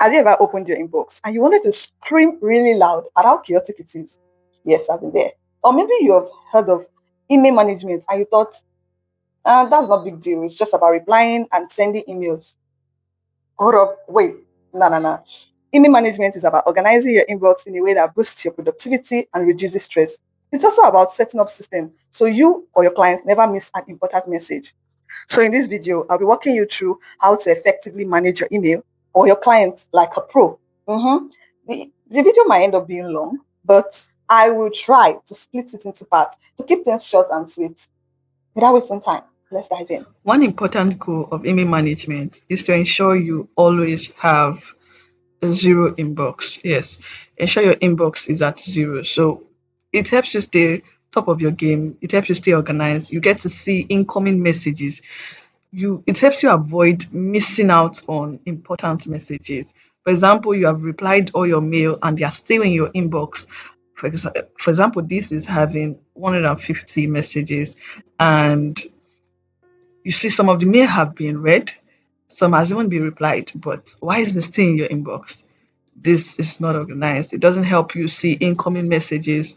Have you ever opened your inbox and you wanted to scream really loud at how chaotic it is? Yes, I've been there. Or maybe you have heard of email management and you thought, that's not big deal. It's just about replying and sending emails. Hold up, wait, no, no, no. Email management is about organizing your inbox in a way that boosts your productivity and reduces stress. It's also about setting up systems so you or your clients never miss an important message. So in this video, I'll be walking you through how to effectively manage your email or your clients like a pro. The video might end up being long, but I will try to split it into parts to keep things short and sweet. Without wasting time, let's dive in. One important goal of email management is to ensure you always have a zero inbox. Yes, ensure your inbox is at zero. So it helps you stay top of your game. It helps you stay organized. You get to see incoming messages. It helps you avoid missing out on important messages. For example, you have replied all your mail and they are still in your inbox. For example, this is having 150 messages, and you see some of the mail have been read, some has even been replied, but why is this still in your inbox? This is not organized. It doesn't help you see incoming messages.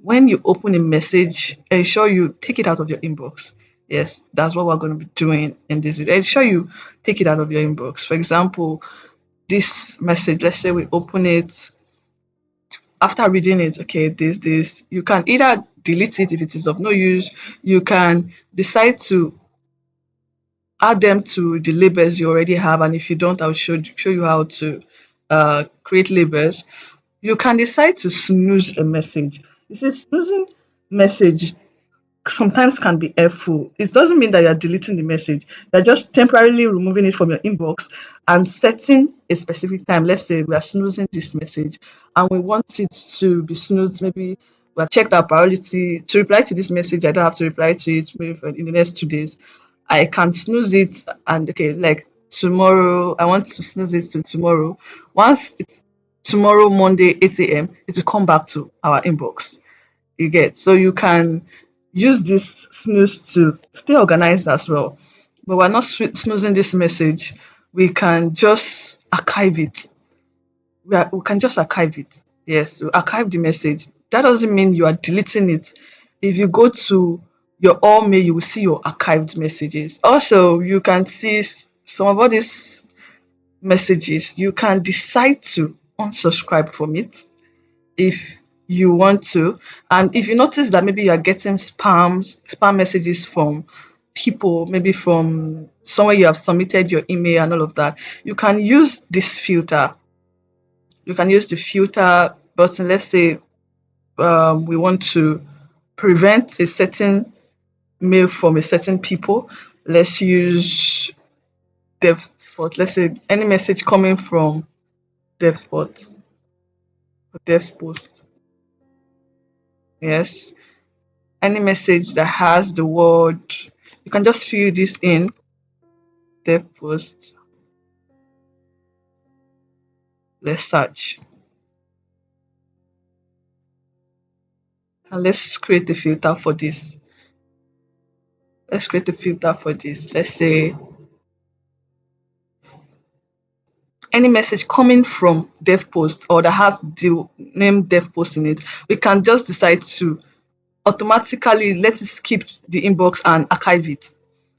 When you open a message, ensure you take it out of your inbox. Yes, that's what we're going to be doing in this video. Ensure you take it out of your inbox. For example, this message, let's say we open it. After reading it, okay, this, you can either delete it if it is of no use. You can decide to add them to the labels you already have, and if you don't, I'll show you how to create labels. You can decide to snooze a message. You see, snoozing message sometimes can be helpful. It doesn't mean that you're deleting the message. You're just temporarily removing it from your inbox and setting a specific time. Let's say we are snoozing this message and we want it to be snoozed. Maybe we have checked our priority to reply to this message. I don't have to reply to it maybe in the next 2 days. I can snooze it, and okay, like tomorrow, I want to snooze it to tomorrow. Once it's tomorrow, Monday, 8 a.m., it will come back to our inbox. You get, so you can use this snooze to stay organized as well. But we're not snoozing this message. We can just archive it. We can just archive it. Yes, we archive the message. That doesn't mean you are deleting it. If you go to your all mail, you will see your archived messages. Also, you can see some of all these messages. You can decide to unsubscribe from it if you want to. And if you notice that maybe you are getting spam messages from people, maybe from somewhere you have submitted your email and all of that, you can use this filter. You can use the filter button. Let's say we want to prevent a certain mail from a certain people. Let's use DevSpot. Let's say any message coming from DevSpot or DevSpost. Yes, any message that has the word, you can just fill this in, DevPost. Let's search and let's create a filter for this. Let's create a filter for this. Let's say any message coming from DevPost or that has the name DevPost in it, we can just decide to automatically let it skip the inbox and archive it.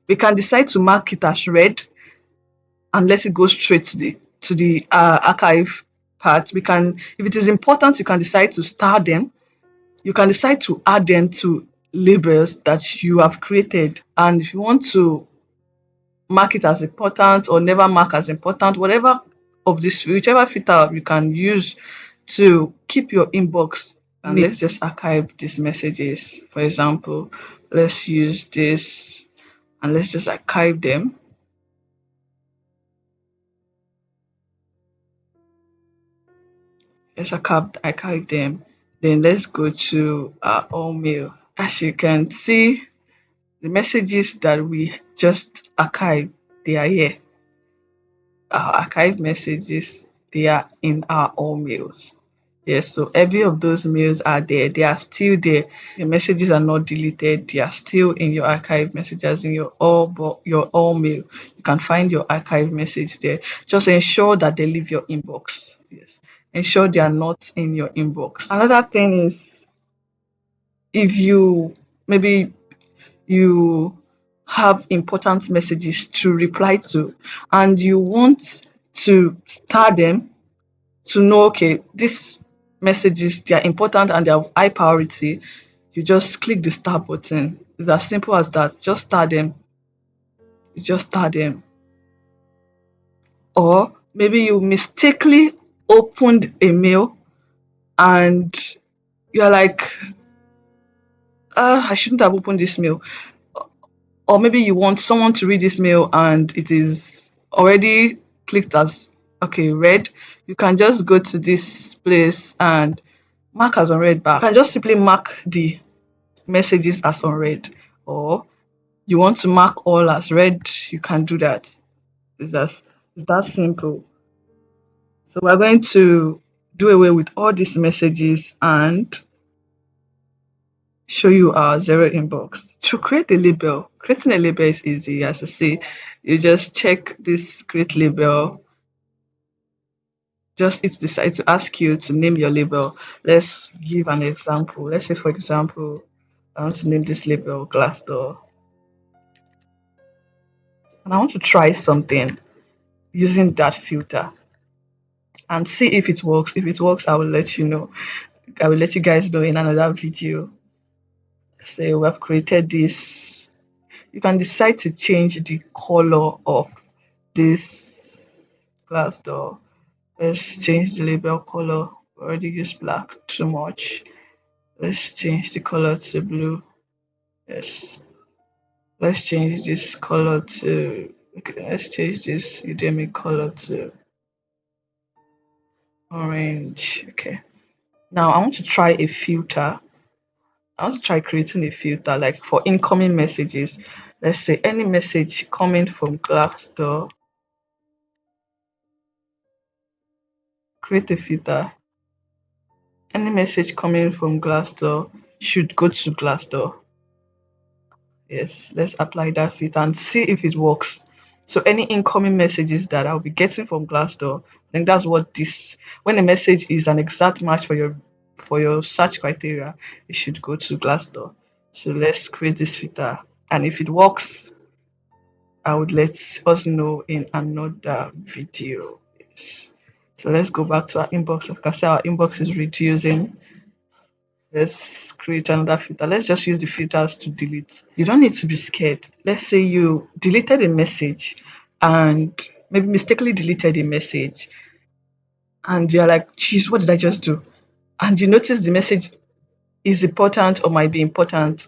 We can decide to mark it as read and let it go straight to the archive part. We can, if it is important, you can decide to star them. You can decide to add them to labels that you have created. And if you want to mark it as important or never mark as important, whatever of this, whichever filter you can use to keep your inbox. And let's just archive these messages. For example, let's use this and let's just archive them. Let's archive them. Then let's go to our all mail. As you can see, the messages that we just archived, they are here. Our archived messages, they are in our all mails. Yes, so every of those mails are there. They are still there. The messages are not deleted. They are still in your archive messages in your all mail. You can find your archive message there. Just ensure that they leave your inbox. Yes. Ensure they are not in your inbox. Another thing is, if you maybe you have important messages to reply to and you want to star them to know, okay, these messages, they are important and they are of high priority, you just click the star button. It's as simple as that. Just star them. You just star them. Or maybe you mistakenly opened a mail and you're like, I shouldn't have opened this mail. Or maybe you want someone to read this mail and it is already clicked as okay read. You can just go to this place and mark as unread back. You can just simply mark the messages as unread, or you want to mark all as read, you can do that. It's that simple. So we're going to do away with all these messages and show you our zero inbox. To create a label, creating a label is easy. As I say, you just check this create label. Just it decide to ask you to name your label. Let's give an example. Let's say, for example, I want to name this label glass door, and I want to try something using that filter and see if it works. If it works, I will let you know. I will let you guys know in another video. Say we have created this. You can decide to change the color of this glass door. Let's change the label color. We already used black too much. Let's change the color to blue. Yes. Let's change this color to okay, let's change this Udemy color to orange. Okay. Now I want to try a filter. I want to try creating a filter like for incoming messages. Let's say any message coming from Glassdoor, create a filter. Any message coming from Glassdoor should go to Glassdoor. Yes, let's apply that filter and see if it works. So any incoming messages that I'll be getting from Glassdoor, I think that's what this when a message is an exact match for your search criteria, it should go to Glassdoor. So let's create this filter. And if it works, I would let us know in another video. Yes. So let's go back to our inbox. You can see our inbox is reducing. Let's create another filter. Let's just use the filters to delete. You don't need to be scared. Let's say you deleted a message and maybe mistakenly deleted a message and you're like, geez, what did I just do? And you notice the message is important or might be important.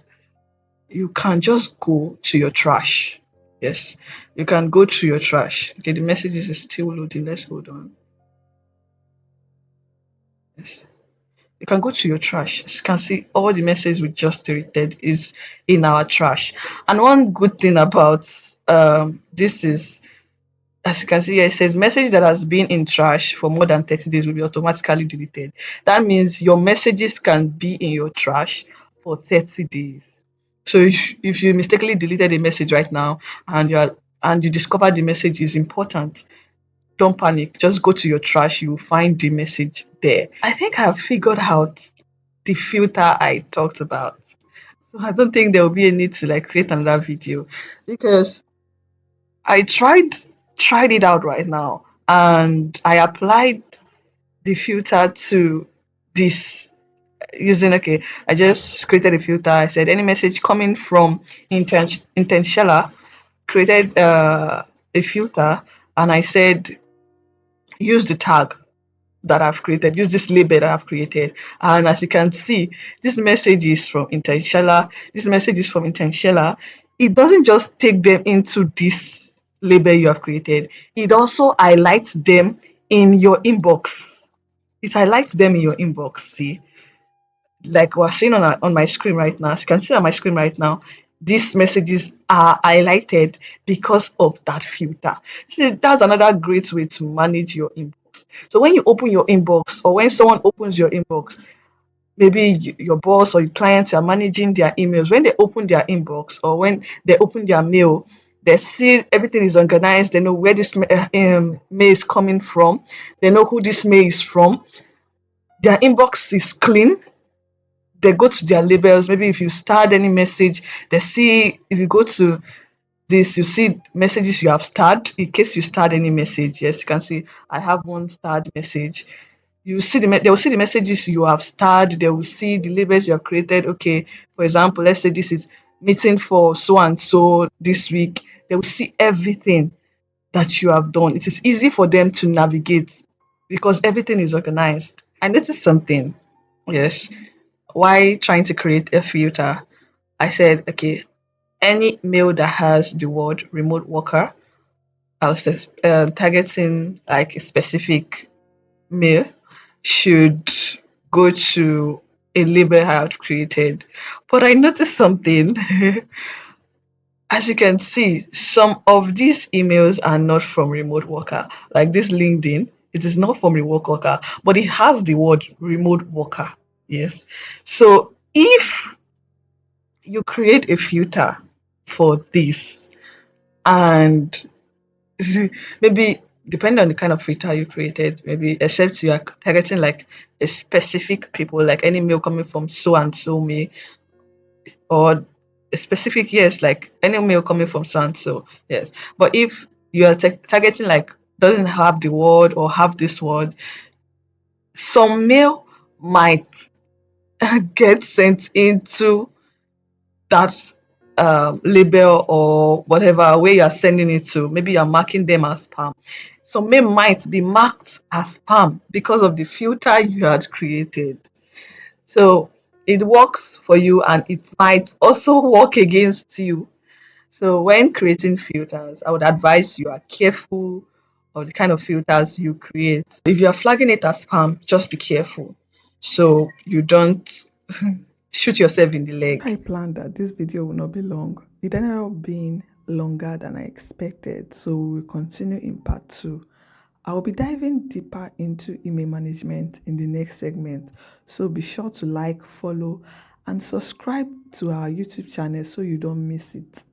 You can just go to your trash. Yes, you can go to your trash. Okay, the messages is still loading. Let's hold on. Yes, you can go to your trash. As you can see, all the messages we just deleted is in our trash. And one good thing about this is, as you can see here, it says message that has been in trash for more than 30 days will be automatically deleted. That means your messages can be in your trash for 30 days. So if you mistakenly deleted a message right now and you discover the message is important, don't panic. Just go to your trash, you will find the message there. I think I've figured out the filter I talked about. So I don't think there will be a need to like create another video because I tried it out right now and I applied the filter to this using okay, I just created a filter. I said any message coming from intentional created a filter and I said use the tag that I've created, use this label that I've created. And as you can see, this message is from Intentional. This message is from Intentional. It doesn't just take them into this label you have created, it also highlights them in your inbox. It highlights them in your inbox. See, like we're seeing on my screen right now. As you can see on my screen right now, these messages are highlighted because of that filter. See, that's another great way to manage your inbox. inbox. So when you open your inbox, or when someone opens your inbox, maybe your boss or your clients are managing their emails, when they open their inbox or when they open their mail, they see everything is organized. They know where this mail is coming from. They know who this mail is from. Their inbox is clean. They go to their labels. Maybe if you start any message, they see, if you go to this, you see messages you have starred. In case you start any message, yes, you can see I have one starred message. You see they will see the messages you have starred. They will see the labels you have created. Okay, for example, let's say this is meeting for so and so this week. They will see everything that you have done. It is easy for them to navigate because everything is organized. I noticed something. Yes, why trying to create a filter? I said, okay, any mail that has the word remote worker, I was targeting like a specific mail should go to a label I had created. But I noticed something. As you can see, some of these emails are not from remote worker. Like this LinkedIn, it is not from remote worker, but it has the word remote worker. Yes. So if you create a filter for this, and maybe depending on the kind of filter you created, maybe except you are targeting like a specific people, like any mail coming from so and so me, or a specific, yes, like any mail coming from so and so, yes. But if you are targeting like doesn't have the word or have this word, some mail might get sent into that label or whatever where you are sending it to. Maybe you are marking them as spam. Some mail might be marked as spam because of the filter you had created. So it works for you and it might also work against you. So when creating filters, I would advise you are careful of the kind of filters you create. If you are flagging it as spam, just be careful so you don't shoot yourself in the I leg. planned that this video will not be long. It ended up being longer than I expected, so we will continue in part two. I will be diving deeper into email management in the next segment, so be sure to like, follow, and subscribe to our YouTube channel so you don't miss it.